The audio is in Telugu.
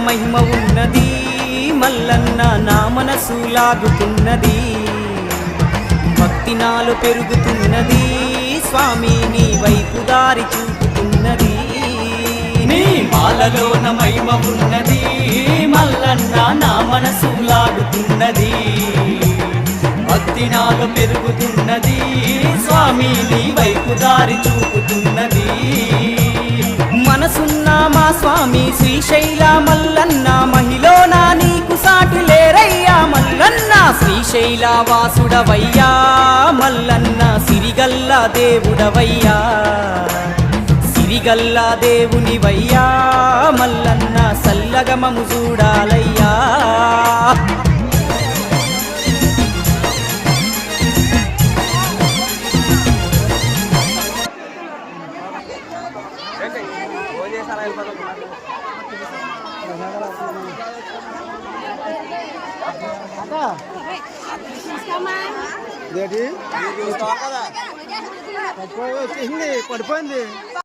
మహిమ ఉన్నది, మల్లన్న నా మనసు లాగుతున్నది. భక్తి నాలో పెరుగుతున్నది, స్వామి నీ వైపు దారి చూపుతున్నది. నీ మాలలోన మహిమ ఉన్నది, మల్లన్న నా మనసు లాగుతున్నది. భక్తి నాలో పెరుగుతున్నది, స్వామి నీ వైపు దారి చూపుతున్నది. మనసున్న మా స్వామి శ్రీశైల మల్లన్న, మహిళన నీకు సాటి లేరయ్యా మల్లన్న. శ్రీశైల వాసుడవయ్యా మల్లన్న, సిరిగల్ల దేవుడవయ్యా, సిరిగల్ల దేవునివయ్యా మల్లన్న, సల్లగమము చూడాలయ్యా. పడిపోయింది.